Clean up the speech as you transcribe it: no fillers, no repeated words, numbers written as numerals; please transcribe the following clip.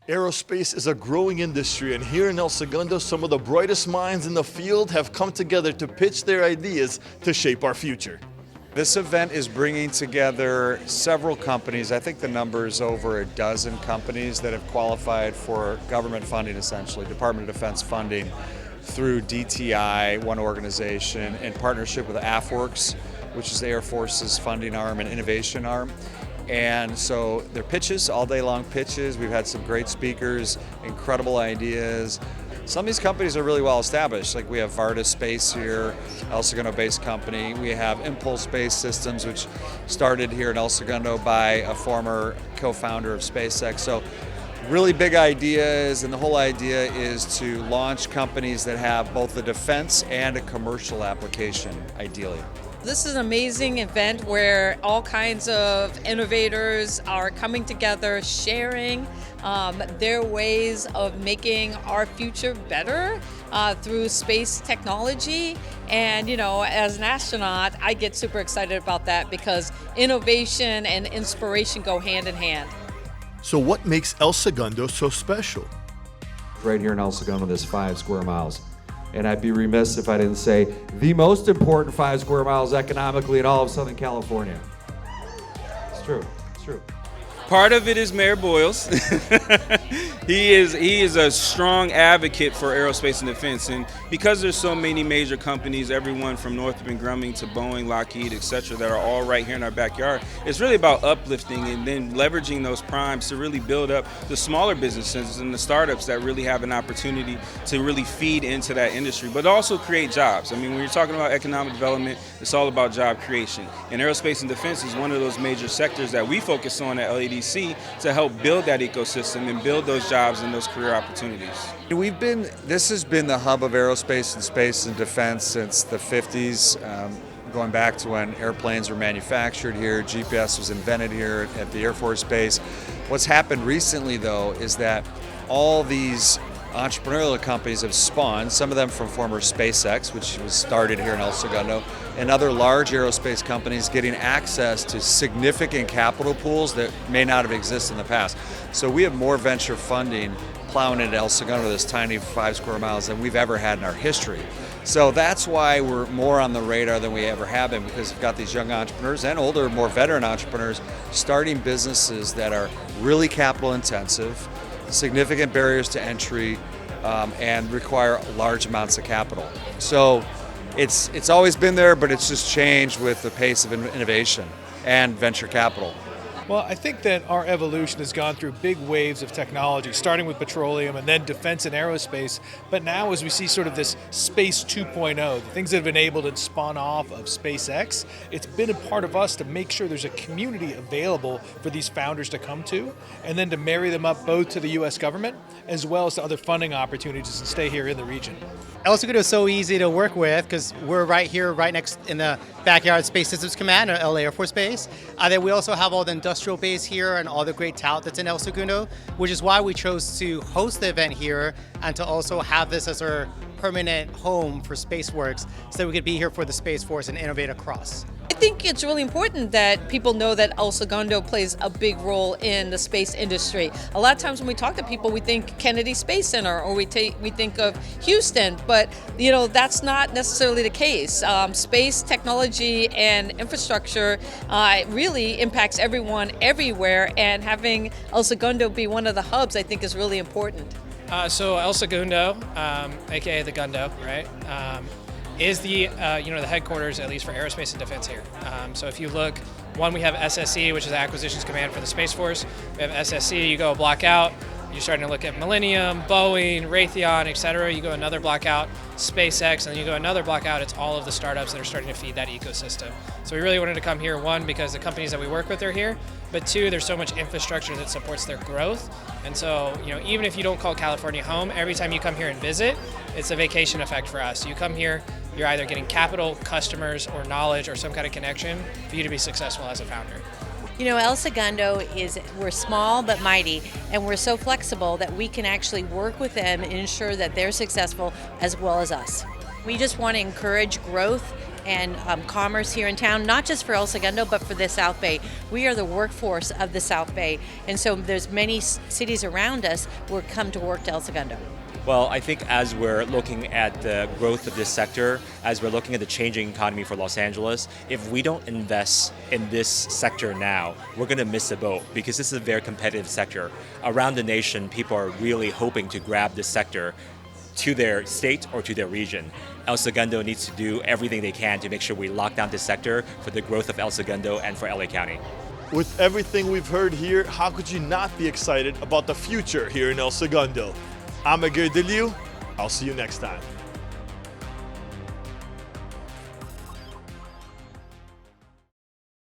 Aerospace is a growing industry, and here in El Segundo, some of the brightest minds in the field have come together to pitch their ideas to shape our future. This event is bringing together several companies. I think the number is over a dozen companies that have qualified for government funding, essentially, Department of Defense funding through DTI, one organization, in partnership with SpaceWERX, which is the Air Force's funding arm and innovation arm. And so they're pitches, all day long pitches. We've had some great speakers, incredible ideas. Some of these companies are really well established. Like we have Varda Space here, El Segundo-based company. We have Impulse Space Systems, which started here in El Segundo by a former co-founder of SpaceX. So really big ideas, and the whole idea is to launch companies that have both a defense and a commercial application, ideally. This is an amazing event where all kinds of innovators are coming together, sharing their ways of making our future better through space technology. And you know, as an astronaut, I get super excited about that because innovation and inspiration go hand in hand. So what makes El Segundo so special? Right here in El Segundo, there's 5 square miles. And I'd be remiss if I didn't say the most important 5 square miles economically in all of Southern California. It's true, it's true. Part of it is Mayor Boyles. He is a strong advocate for aerospace and defense, and because there's so many major companies, everyone from Northrop and Grumman to Boeing, Lockheed, etc., that are all right here in our backyard, it's really about uplifting and then leveraging those primes to really build up the smaller businesses and the startups that really have an opportunity to really feed into that industry, but also create jobs. I mean, when you're talking about economic development, it's all about job creation, and aerospace and defense is one of those major sectors that we focus on at LADC to help build that ecosystem and build those jobs and those career opportunities. This has been the hub of aerospace and space and defense since the 50s, going back to when airplanes were manufactured here, GPS was invented here at the Air Force Base. What's happened recently, though, is that all these entrepreneurial companies have spawned, some of them from former SpaceX, which was started here in El Segundo, and other large aerospace companies getting access to significant capital pools that may not have existed in the past. So we have more venture funding plowing into El Segundo, this tiny 5 square miles, than we've ever had in our history. So that's why we're more on the radar than we ever have been, because we've got these young entrepreneurs and older, more veteran entrepreneurs starting businesses that are really capital intensive, significant barriers to entry, and require large amounts of capital. So it's always been there, but it's just changed with the pace of innovation and venture capital. Well, I think that our evolution has gone through big waves of technology, starting with petroleum and then defense and aerospace. But now as we see sort of this space 2.0, the things that have enabled and spawned off of SpaceX, it's been a part of us to make sure there's a community available for these founders to come to, and then to marry them up both to the U.S. government as well as to other funding opportunities and stay here in the region. El Segundo is so easy to work with because we're right here, right next in the backyard Space Systems Command at LA Air Force Base. Then we also have all the industrial base here and all the great talent that's in El Segundo, which is why we chose to host the event here and to also have this as our permanent home for SpaceWERX so that we could be here for the Space Force and innovate across. I think it's really important that people know that El Segundo plays a big role in the space industry. A lot of times when we talk to people, we think Kennedy Space Center or we think of Houston, but you know that's not necessarily the case. Space technology and infrastructure really impacts everyone everywhere, and having El Segundo be one of the hubs, I think, is really important. So El Segundo, aka the Gundo, right? Is the the headquarters, at least for aerospace and defense here. So if you look, we have SSC, which is the Acquisitions Command for the Space Force. We have SSC, you go a block out, you're starting to look at Millennium, Boeing, Raytheon, etc. You go another block out, SpaceX, and then you go another block out, it's all of the startups that are starting to feed that ecosystem. So we really wanted to come here, one, because the companies that we work with are here, but two, there's so much infrastructure that supports their growth. And so, even if you don't call California home, every time you come here and visit, it's a vacation effect for us. You come here, you're either getting capital, customers, or knowledge, or some kind of connection for you to be successful as a founder. You know, El Segundo we're small but mighty, and we're so flexible that we can actually work with them and ensure that they're successful as well as us. We just want to encourage growth and commerce here in town, not just for El Segundo, but for the South Bay. We are the workforce of the South Bay, and so there's many cities around us who come to work to El Segundo. Well, I think as we're looking at the growth of this sector, as we're looking at the changing economy for Los Angeles, if we don't invest in this sector now, we're going to miss the boat because this is a very competitive sector. Around the nation, people are really hoping to grab this sector to their state or to their region. El Segundo needs to do everything they can to make sure we lock down this sector for the growth of El Segundo and for LA County. With everything we've heard here, how could you not be excited about the future here in El Segundo? I'm Aguirre Deliu. I'll see you next time.